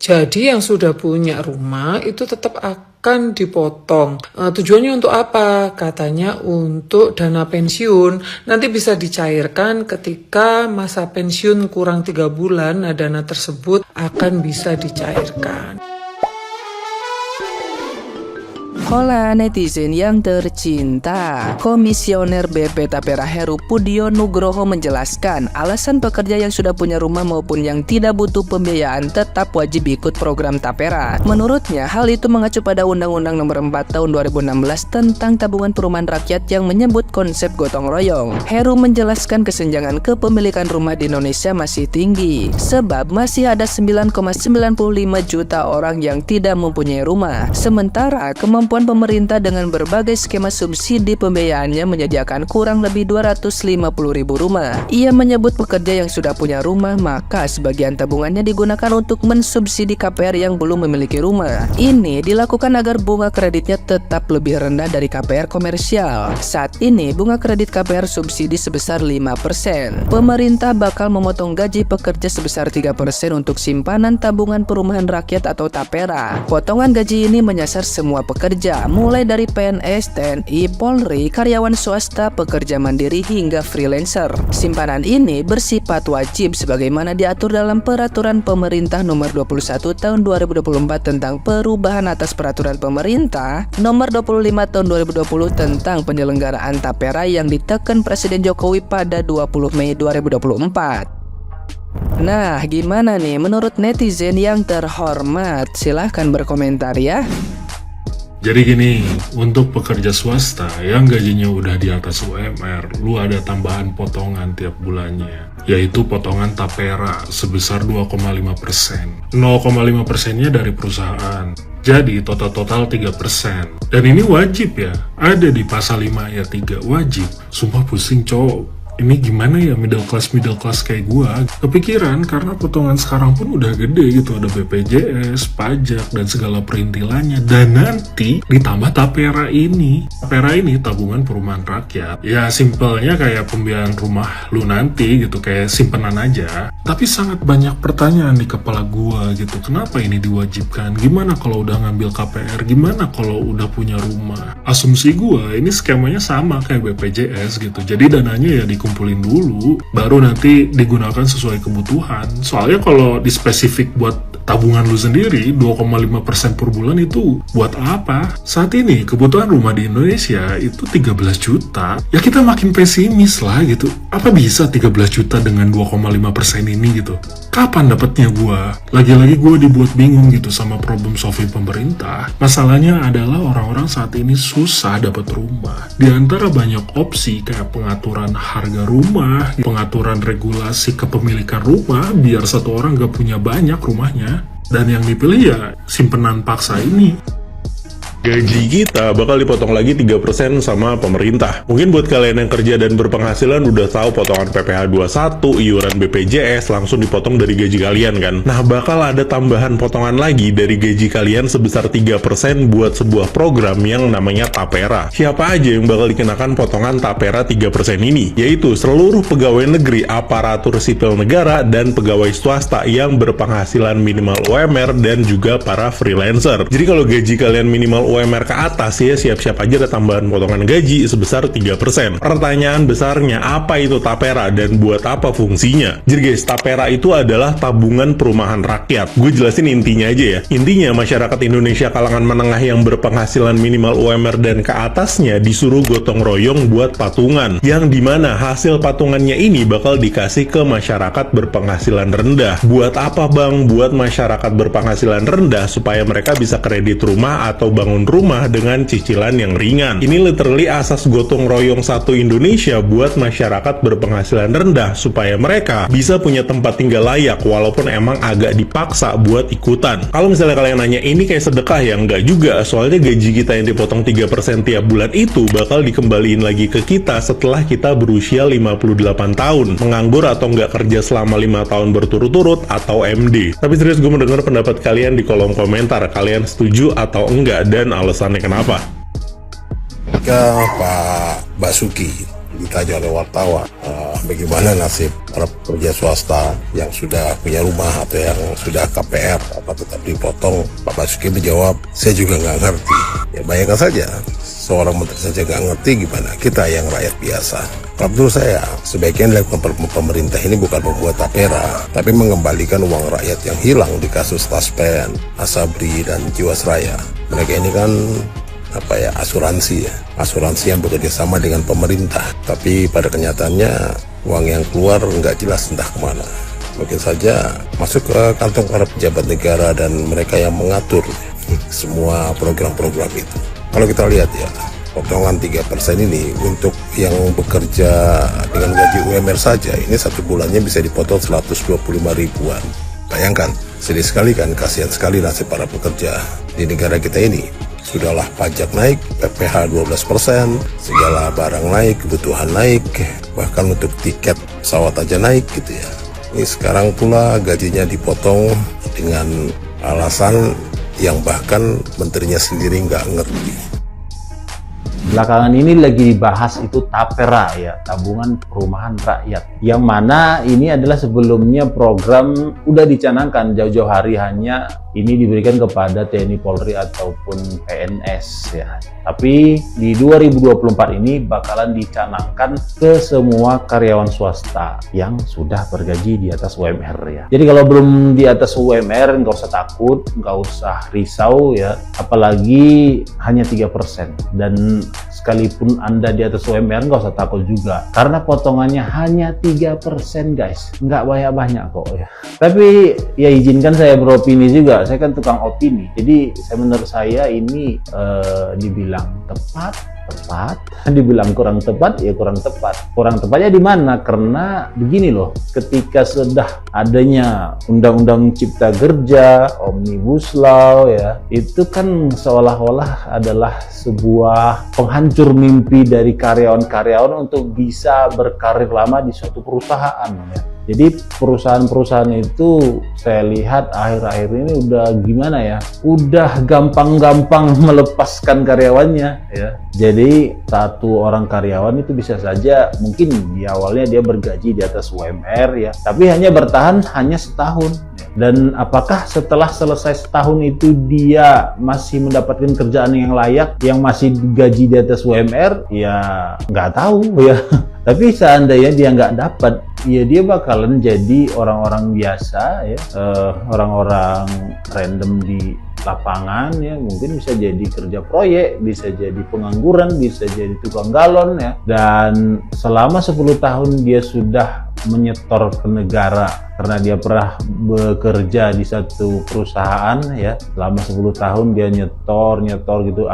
Jadi yang sudah punya rumah itu tetap akan dipotong. Tujuannya untuk apa? Katanya untuk dana pensiun. Nanti bisa dicairkan ketika masa pensiun kurang 3 bulan. Nah, dana tersebut akan bisa dicairkan. Hola netizen yang tercinta, Komisioner BP Tapera Heru Pudio Nugroho menjelaskan alasan pekerja yang sudah punya rumah maupun yang tidak butuh pembiayaan tetap wajib ikut program Tapera. Menurutnya, hal itu mengacu pada Undang-Undang Nomor 4 Tahun 2016 tentang Tabungan Perumahan Rakyat yang menyebut konsep gotong royong. Heru menjelaskan kesenjangan kepemilikan rumah di Indonesia masih tinggi, sebab masih ada 9,95 juta orang yang tidak mempunyai rumah. Sementara kemampuan pemerintah dengan berbagai skema subsidi pembiayaannya menyediakan kurang lebih 250.000 rumah. Ia menyebut pekerja yang sudah punya rumah maka sebagian tabungannya digunakan untuk mensubsidi KPR yang belum memiliki rumah. Ini dilakukan agar bunga kreditnya tetap lebih rendah dari KPR komersial. Saat ini bunga kredit KPR subsidi sebesar 5%. Pemerintah bakal memotong gaji pekerja sebesar 3% untuk simpanan tabungan perumahan rakyat atau Tapera. Potongan gaji ini menyasar semua pekerja, mulai dari PNS, TNI, Polri, karyawan swasta, pekerja mandiri, hingga freelancer. Simpanan ini bersifat wajib sebagaimana diatur dalam Peraturan Pemerintah Nomor 21 Tahun 2024 tentang perubahan atas Peraturan Pemerintah Nomor 25 Tahun 2020 tentang penyelenggaraan Tapera yang diteken Presiden Jokowi pada 20 Mei 2024. Nah, gimana nih menurut netizen yang terhormat? Silahkan berkomentar ya. Jadi gini, untuk pekerja swasta yang gajinya udah di atas UMR, lu ada tambahan potongan tiap bulannya, yaitu potongan Tapera sebesar 2,5%. 0,5%-nya dari perusahaan. Jadi total 3%. Dan ini wajib ya, ada di pasal 5 ayat 3, wajib. Sumpah pusing cowok. Ini gimana ya middle class kayak gua kepikiran karena potongan sekarang pun udah gede gitu, ada BPJS, pajak dan segala perintilannya, dan nanti ditambah Tapera ini tabungan perumahan rakyat. Ya simpelnya kayak pembiayaan rumah lu nanti gitu, kayak simpenan aja. Tapi sangat banyak pertanyaan di kepala gua gitu, kenapa ini diwajibkan? Gimana kalau udah ngambil KPR? Gimana kalau udah punya rumah? Asumsi gua ini skemanya sama kayak BPJS gitu, jadi dananya ya dikumpulin dulu, baru nanti digunakan sesuai kebutuhan. Soalnya kalau dispesifik buat tabungan lu sendiri 2,5% per bulan itu buat apa? Saat ini kebutuhan rumah di Indonesia itu 13 juta. Ya kita makin pesimis lah gitu. Apa bisa 13 juta dengan 2,5% ini gitu? Kapan dapatnya gua? Lagi-lagi gua dibuat bingung gitu sama problem solving pemerintah. Masalahnya adalah orang-orang saat ini susah dapat rumah. Di antara banyak opsi kayak pengaturan harga rumah, pengaturan regulasi kepemilikan rumah biar satu orang gak punya banyak rumahnya, dan yang dipilih ya simpenan paksa ini. Gaji kita bakal dipotong lagi 3% sama pemerintah. Mungkin buat kalian yang kerja dan berpenghasilan udah tahu potongan PPh 21, iuran BPJS langsung dipotong dari gaji kalian kan. Nah, bakal ada tambahan potongan lagi dari gaji kalian sebesar 3% buat sebuah program yang namanya Tapera. Siapa aja yang bakal dikenakan potongan Tapera 3% ini? Yaitu seluruh pegawai negeri, aparatur sipil negara, dan pegawai swasta yang berpenghasilan minimal UMR dan juga para freelancer. Jadi kalau gaji kalian minimal UMR ke atas ya siap-siap aja ada tambahan potongan gaji sebesar 3%. Pertanyaan besarnya, apa itu Tapera dan buat apa fungsinya? Jadi guys, Tapera itu adalah tabungan perumahan rakyat. Gue jelasin intinya aja ya. Intinya masyarakat Indonesia kalangan menengah yang berpenghasilan minimal UMR dan ke atasnya disuruh gotong royong buat patungan, yang dimana hasil patungannya ini bakal dikasih ke masyarakat berpenghasilan rendah. Buat apa bang? Buat masyarakat berpenghasilan rendah supaya mereka bisa kredit rumah atau bangun rumah dengan cicilan yang ringan. Ini literally asas gotong royong satu Indonesia buat masyarakat berpenghasilan rendah supaya mereka bisa punya tempat tinggal layak walaupun emang agak dipaksa buat ikutan. Kalau misalnya kalian nanya ini kayak sedekah ya, enggak juga, soalnya gaji kita yang dipotong 3% tiap bulan itu bakal dikembaliin lagi ke kita setelah kita berusia 58 tahun, menganggur atau nggak kerja selama 5 tahun berturut-turut atau MD. Tapi serius, gue mau dengar pendapat kalian di kolom komentar, kalian setuju atau enggak dan alasannya kenapa. Ke Pak Basuki, ditanya oleh wartawan, bagaimana nasib para pekerja swasta yang sudah punya rumah atau yang sudah KPR, apa tetap dipotong? Pak Basuki menjawab, saya juga nggak ngerti. Ya bayangkan saja, seorang menteri saja nggak ngerti, gimana kita yang rakyat biasa. Kalau menurut saya, sebaiknya dilakukan pemerintah ini bukan membuat tapera, tapi mengembalikan uang rakyat yang hilang di kasus Taspen, Asabri, dan Jiwasraya. Mereka ini kan asuransi yang bekerja sama dengan pemerintah, tapi pada kenyataannya uang yang keluar nggak jelas entah kemana. Mungkin saja masuk ke kantong para pejabat negara dan mereka yang mengatur semua program-program itu. Kalau kita lihat ya, potongan 3% ini untuk yang bekerja dengan gaji UMR saja, ini satu bulannya bisa dipotong 125 ribuan. Bayangkan, sedih sekali kan, kasihan sekali nasib para pekerja di negara kita ini. Sudahlah pajak naik, PPh 12%, segala barang naik, kebutuhan naik, bahkan untuk tiket pesawat aja naik gitu ya. Ini sekarang pula gajinya dipotong dengan alasan yang bahkan menterinya sendiri nggak ngerti. Belakangan ini lagi dibahas itu tapera ya, tabungan perumahan rakyat, yang mana ini adalah sebelumnya program udah dicanangkan jauh-jauh hari, hanya ini diberikan kepada TNI Polri ataupun PNS ya. Tapi di 2024 ini bakalan dicanangkan ke semua karyawan swasta yang sudah bergaji di atas UMR ya. Jadi kalau belum di atas UMR nggak usah takut, nggak usah risau ya, apalagi hanya 3%. Dan sekalipun Anda di atas UMR nggak usah takut juga, karena potongannya hanya 3% guys, nggak banyak-banyak kok ya. Tapi ya izinkan saya beropini juga, saya kan tukang opini, jadi menurut saya ini dibilang tepat, dibilang kurang tepat, ya kurang tepat. Kurang tepatnya di mana? Karena begini loh, ketika sudah adanya Undang-Undang Cipta Kerja, Omnibus Law ya, itu kan seolah-olah adalah sebuah penghancur mimpi dari karyawan-karyawan untuk bisa berkarir lama di suatu perusahaan ya. Jadi perusahaan-perusahaan itu saya lihat akhir-akhir ini udah gimana ya, udah gampang-gampang melepaskan karyawannya ya. Jadi satu orang karyawan itu bisa saja mungkin di awalnya dia bergaji di atas UMR ya, tapi hanya bertahan hanya setahun. Dan apakah setelah selesai setahun itu dia masih mendapatkan kerjaan yang layak, yang masih gaji di atas UMR? Ya nggak tahu ya. Tapi seandainya dia nggak dapat, ya dia bakalan jadi orang-orang biasa ya, orang-orang random di lapangan ya, mungkin bisa jadi kerja proyek, bisa jadi pengangguran, bisa jadi tukang galon ya. Dan selama 10 tahun dia sudah menyetor ke negara karena dia pernah bekerja di satu perusahaan ya, selama 10 tahun dia nyetor gitu,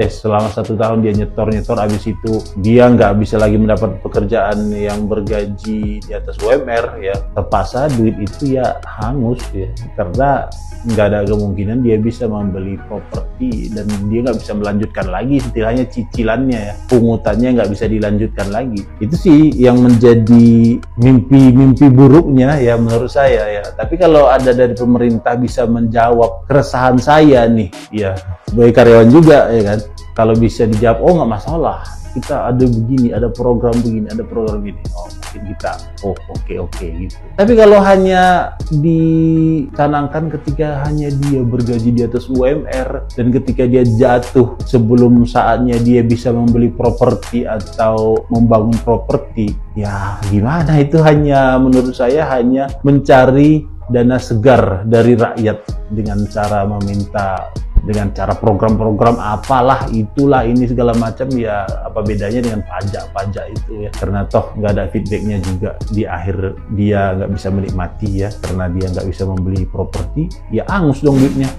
selama 1 tahun dia nyetor habis itu dia nggak bisa lagi mendapat pekerjaan yang bergaji di atas UMR ya, terpaksa duit itu ya hangus ya, karena nggak ada kemungkinan dia bisa membeli properti dan dia nggak bisa melanjutkan lagi, istilahnya cicilannya ya, pungutannya nggak bisa dilanjutkan lagi. Itu sih yang menjadi mimpi buruknya ya menurut saya ya. Tapi kalau ada dari pemerintah bisa menjawab keresahan saya nih ya, sebagai karyawan juga ya kan, kalau bisa dijawab, oh nggak masalah, kita ada begini, ada program begini, ada program ini, oh mungkin kita oke gitu. Tapi kalau hanya dicanangkan ketika hanya dia bergaji di atas UMR dan ketika dia jatuh sebelum saatnya dia bisa membeli properti atau membangun properti, ya gimana, itu hanya menurut saya hanya mencari dana segar dari rakyat dengan cara meminta, dengan cara program-program apalah itulah ini segala macam ya. Apa bedanya dengan pajak itu ya, karena toh nggak ada feedbacknya juga di akhir, dia nggak bisa menikmati ya, karena dia nggak bisa membeli properti ya, angus dong duitnya.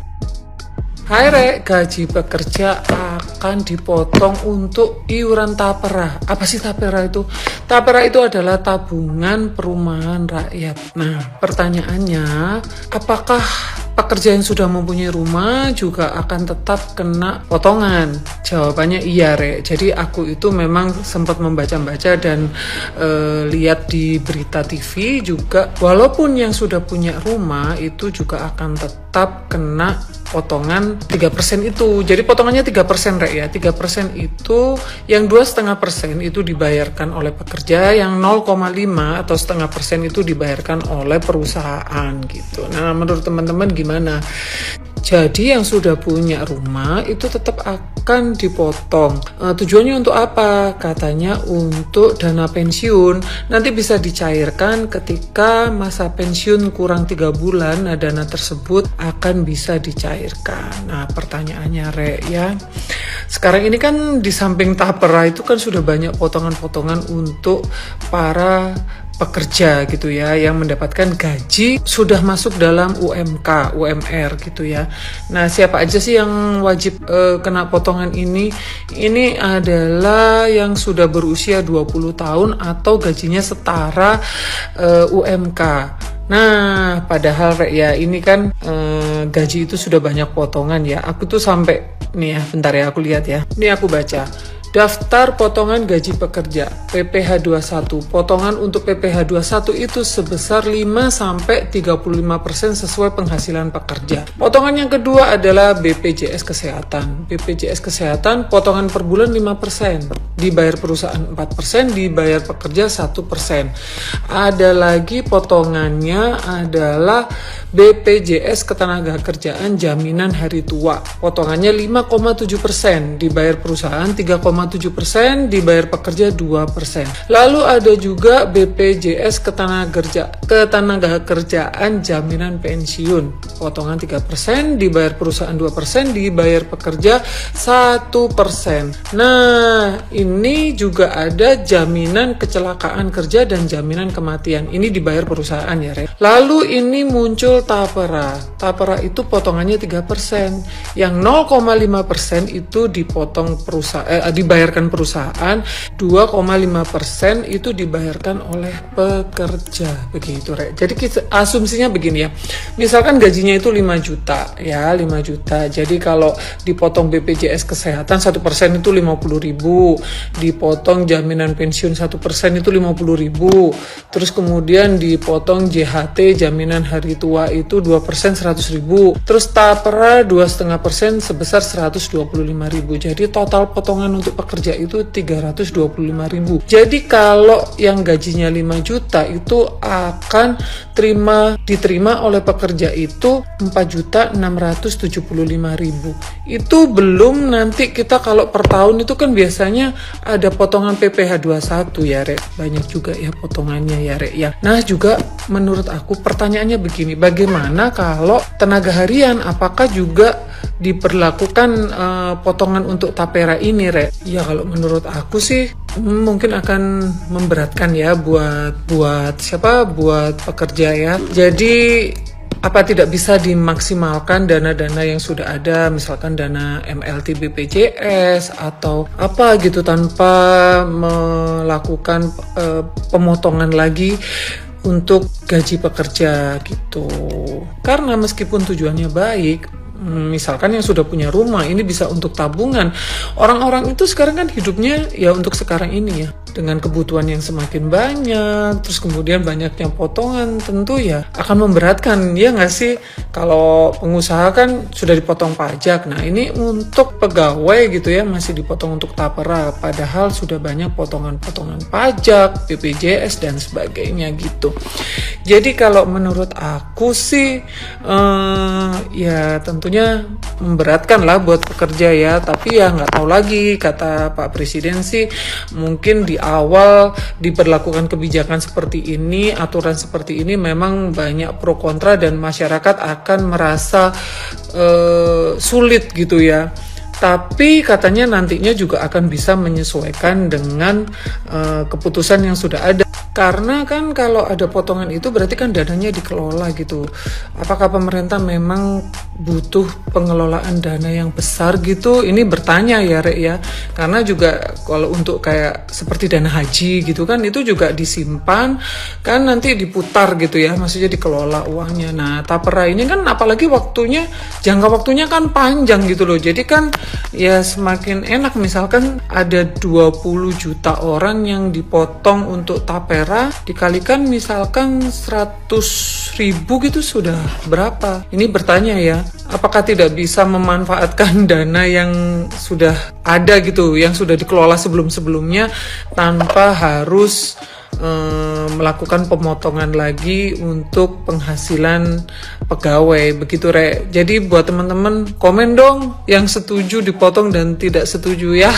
Hai Rek, gaji pekerja akan dipotong untuk iuran tapera. Apa sih tapera itu? Tapera itu adalah tabungan perumahan rakyat. Nah, pertanyaannya, apakah pekerja yang sudah mempunyai rumah juga akan tetap kena potongan? Jawabannya iya, Rek. Jadi aku itu memang sempat membaca-baca dan lihat di berita TV juga, walaupun yang sudah punya rumah itu juga akan tetap kena potongan 3% itu. Jadi potongannya 3%, Rek, ya. 3% itu, yang 2,5% itu dibayarkan oleh pekerja, yang 0,5 atau 0,5% itu dibayarkan oleh perusahaan gitu. Nah, menurut teman-teman gimana? Jadi yang sudah punya rumah itu tetap akan dipotong. Tujuannya untuk apa? Katanya untuk dana pensiun. Nanti bisa dicairkan ketika masa pensiun kurang 3 bulan. Nah, dana tersebut akan bisa dicairkan. Nah, pertanyaannya, Rek, ya. Sekarang ini kan di samping tapera itu kan sudah banyak potongan-potongan untuk para pekerja gitu ya, yang mendapatkan gaji sudah masuk dalam UMK, UMR gitu ya. Nah, siapa aja sih yang wajib kena potongan ini? Ini adalah yang sudah berusia 20 tahun atau gajinya setara UMK. Nah, padahal, Rek, ya, ini kan gaji itu sudah banyak potongan ya. Aku tuh sampai, nih ya, bentar ya, aku lihat ya. Ini aku baca. Daftar potongan gaji pekerja PPh 21. Potongan untuk PPh 21 itu sebesar 5-35% sesuai penghasilan pekerja. Potongan yang kedua adalah BPJS Kesehatan. BPJS Kesehatan potongan per bulan 5%. Dibayar perusahaan 4%, dibayar pekerja 1%. Ada lagi potongannya adalah BPJS Ketenagakerjaan Jaminan Hari Tua. Potongannya 5,7%, dibayar perusahaan 3,7%, dibayar pekerja 2%. Lalu ada juga BPJS Ketenagakerjaan Jaminan Pensiun. Potongan 3%, dibayar perusahaan 2%, dibayar pekerja 1%. Nah, ini juga ada jaminan kecelakaan kerja dan jaminan kematian. Ini dibayar perusahaan ya, Rek. Lalu ini muncul tapera. Tapera itu potongannya 3%. Yang 0,5% itu dipotong perusahaan, dibayarkan perusahaan, 2,5% itu dibayarkan oleh pekerja. Begitu, Rek. Jadi asumsinya begini ya. Misalkan gajinya itu 5 juta ya, 5 juta. Jadi kalau dipotong BPJS Kesehatan 1% itu 50.000, dipotong jaminan pensiun 1% itu 50.000, terus kemudian dipotong JHT jaminan hari tua itu 2% 100.000, terus tapera 2,5% sebesar 125.000. Jadi total potongan untuk pekerja itu 325.000. Jadi kalau yang gajinya 5 juta itu akan diterima oleh pekerja itu 4.675.000. Itu belum nanti kita kalau per tahun itu kan biasanya ada potongan PPh 21 ya, Rek. Banyak juga ya potongannya ya, Rek, ya. Nah, juga menurut aku pertanyaannya begini, bagaimana kalau tenaga harian, apakah juga diperlakukan potongan untuk tapera ini, Rek? Ya, kalau menurut aku sih mungkin akan memberatkan ya buat pekerja ya. Jadi apa tidak bisa dimaksimalkan dana-dana yang sudah ada, misalkan dana MLT BPJS atau apa gitu, tanpa melakukan pemotongan lagi untuk gaji pekerja gitu. Karena meskipun tujuannya baik, misalkan yang sudah punya rumah ini bisa untuk tabungan. Orang-orang itu sekarang kan hidupnya ya untuk sekarang ini ya, dengan kebutuhan yang semakin banyak, terus kemudian banyaknya potongan, tentu ya akan memberatkan, ya nggak sih? Kalau pengusaha kan sudah dipotong pajak, nah ini untuk pegawai gitu ya masih dipotong untuk tapera, padahal sudah banyak potongan-potongan pajak, BPJS dan sebagainya gitu. Jadi kalau menurut aku sih ya tentunya memberatkan lah buat pekerja ya, tapi ya nggak tahu lagi, kata Pak Presiden sih mungkin di awal diberlakukan kebijakan seperti ini, aturan seperti ini memang banyak pro kontra dan masyarakat akan merasa sulit gitu ya. Tapi katanya nantinya juga akan bisa menyesuaikan dengan keputusan yang sudah ada. Karena kan kalau ada potongan itu berarti kan dananya dikelola gitu. Apakah pemerintah memang butuh pengelolaan dana yang besar gitu? Ini bertanya ya Rek ya, karena juga kalau untuk kayak seperti dana haji gitu kan, itu juga disimpan kan nanti diputar gitu ya, maksudnya dikelola uangnya. Nah tapera ini kan apalagi waktunya, jangka waktunya kan panjang gitu loh, jadi kan ya semakin enak. Misalkan ada 20 juta orang yang dipotong untuk tapera, dikalikan misalkan 100.000 gitu, sudah berapa? Ini bertanya ya, apakah tidak bisa memanfaatkan dana yang sudah ada gitu, yang sudah dikelola sebelum-sebelumnya tanpa harus melakukan pemotongan lagi untuk penghasilan pegawai, begitu Rek. Jadi buat teman-teman komen dong yang setuju dipotong dan tidak setuju ya.